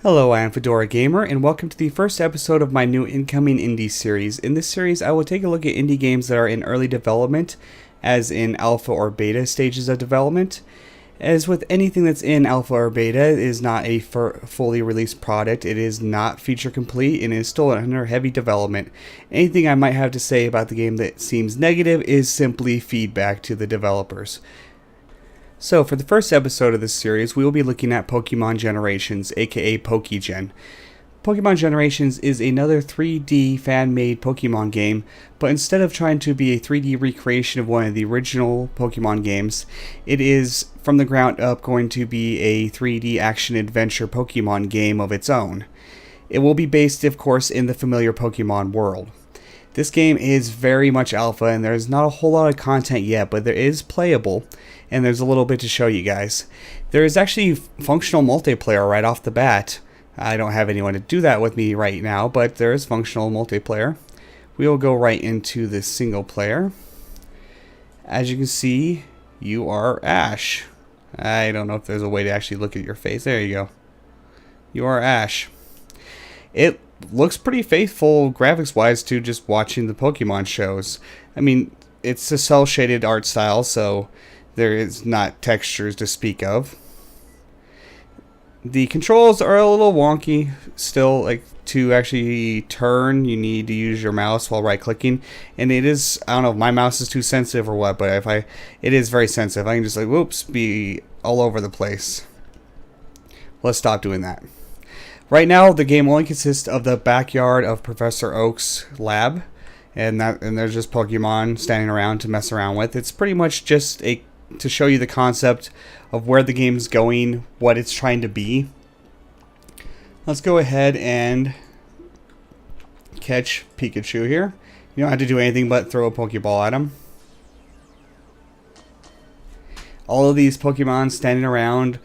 Hello, I am FedoraG4mer, and welcome to the first episode of my new incoming indie series. In this series, I will take a look at indie games that are in early development, as in alpha or beta stages of development. As with anything that's in alpha or beta, it is not a fully released product, it is not feature complete, and it is still under heavy development. Anything I might have to say about the game that seems negative is simply feedback to the developers. So, for the first episode of this series, we will be looking at Pokemon Generations, aka PokeGen. Pokemon Generations is another 3D fan-made Pokemon game, but instead of trying to be a 3D recreation of one of the original Pokemon games, it is, from the ground up, going to be a 3D action-adventure Pokemon game of its own. It will be based, of course, in the familiar Pokemon world. This game is very much alpha, and there's not a whole lot of content yet, but there is playable, and there's a little bit to show you guys. There is actually functional multiplayer right off the bat. I don't have anyone to do that with me right now, but there is functional multiplayer. We will go right into the single player. As you can see, you are Ash. I don't know if there's a way to actually look at your face. There you go. You are Ash. It looks pretty faithful graphics wise to just watching the Pokemon shows. I mean, it's a cel shaded art style, so there is not textures to speak of. The controls are a little wonky still. Like, to actually turn, you need to use your mouse while right clicking, and it is, I don't know if my mouse is too sensitive or what, but it is very sensitive. I can just like whoops, be all over the place. Let's stop doing that. Right now, the game only consists of the backyard of Professor Oak's lab, and there's just Pokemon standing around to mess around with. It's pretty much just to show you the concept of where the game's going, what it's trying to be. Let's go ahead and catch Pikachu here. You don't have to do anything but throw a Pokeball at him. All of these Pokemon standing around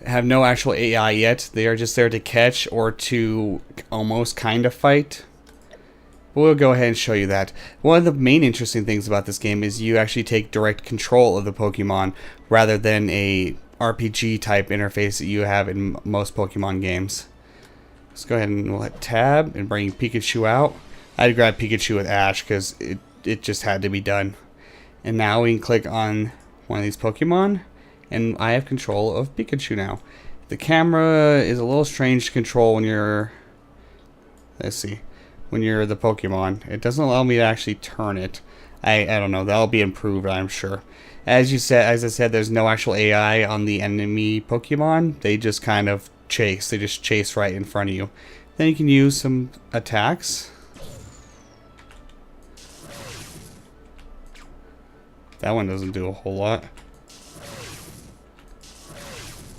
have no actual AI yet. They are just there to catch or to almost kind of fight. We'll go ahead and show you that. One of the main interesting things about this game is you actually take direct control of the Pokemon rather than a RPG type interface that you have in most Pokemon games. Let's go ahead and we'll hit tab and bring Pikachu out. I had to grab Pikachu with Ash because it just had to be done. And now we can click on one of these Pokemon, and I have control of Pikachu now. The camera is a little strange to control when you're, let's see, when you're the Pokemon. It doesn't allow me to actually turn it. I don't know, that'll be improved, I'm sure. As I said, there's no actual AI on the enemy Pokemon. They just kind of chase. They just chase right in front of you. Then you can use some attacks. That one doesn't do a whole lot.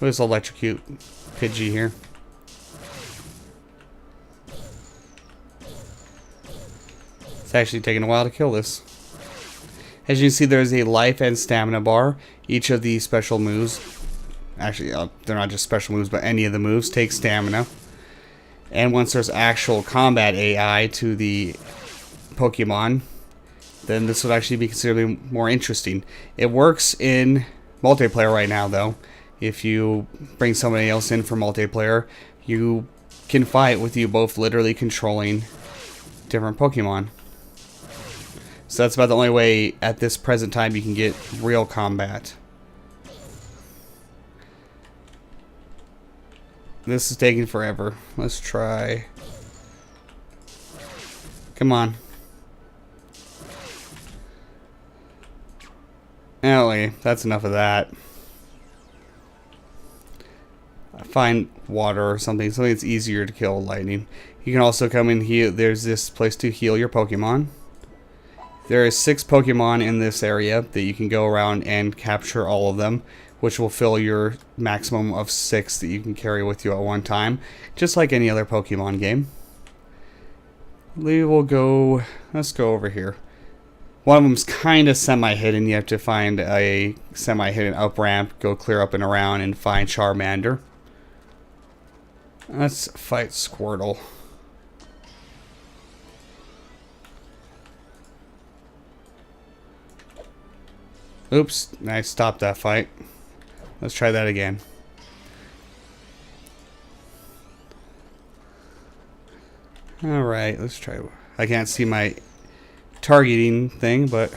Let's electrocute Pidgey here. It's actually taking a while to kill this. As you can see, there's a life and stamina bar. Each of the special moves, actually they're not just special moves, but any of the moves take stamina. And once there's actual combat AI to the Pokemon, then this would actually be considerably more interesting. It works in multiplayer right now though. If you bring somebody else in for multiplayer, you can fight with you both literally controlling different Pokemon. So that's about the only way at this present time you can get real combat. This is taking forever. Let's try. Come on. Anyway, that's enough of that. Find water or something that's easier to kill lightning. You can also come in here. There's this place to heal your Pokemon. There are 6 Pokemon in this area that you can go around and capture all of them, which will fill your maximum of 6 that you can carry with you at one time, just like any other Pokemon game. Let's go over here. One of them's kind of semi-hidden. You have to find a semi-hidden up ramp, go clear up and around, and find Charmander. Let's fight Squirtle. Oops, I stopped that fight. Let's try that again. Alright, let's try. I can't see my targeting thing, but...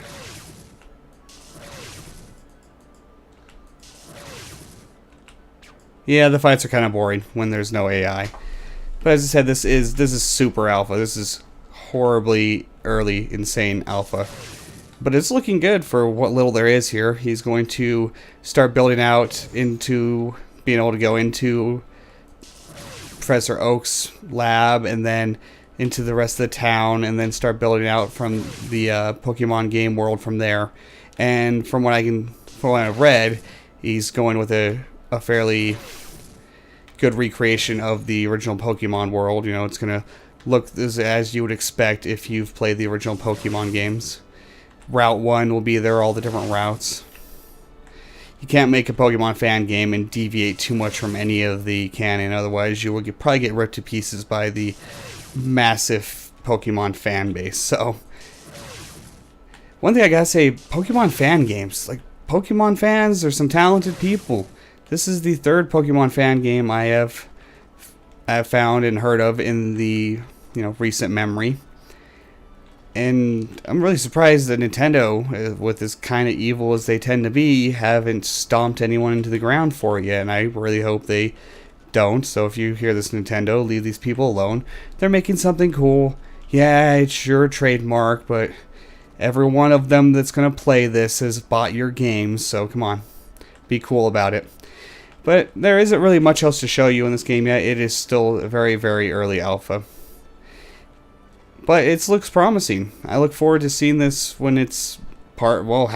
yeah, the fights are kind of boring when there's no AI. But as I said, this is super alpha. This is horribly early, insane alpha. But it's looking good for what little there is here. He's going to start building out into being able to go into Professor Oak's lab and then into the rest of the town and then start building out from the Pokemon game world from there. And from what I've read, he's going with a fairly good recreation of the original Pokemon world. You know, it's going to look as you would expect if you've played the original Pokemon games. Route 1 will be there, all the different routes. You can't make a Pokemon fan game and deviate too much from any of the canon, otherwise you will probably get ripped to pieces by the massive Pokemon fan base. So, one thing I gotta say, Pokemon fan games, like, Pokemon fans are some talented people. This is the third Pokemon fan game I have found and heard of in the recent memory. And I'm really surprised that Nintendo, with as kind of evil as they tend to be, haven't stomped anyone into the ground for it yet. And I really hope they don't. So if you hear this, Nintendo, leave these people alone. They're making something cool. Yeah, it's your trademark, but every one of them that's going to play this has bought your games. So come on, be cool about it. But there isn't really much else to show you in this game yet. It is still a very, very early alpha. But it looks promising. I look forward to seeing this when it's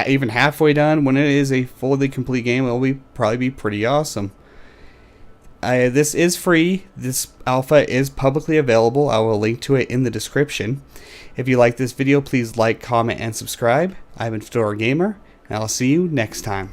even halfway done. When it is a fully complete game, it'll probably be pretty awesome. This is free. This alpha is publicly available. I will link to it in the description. If you like this video, please like, comment, and subscribe. I've been FedoraG4mer, and I'll see you next time.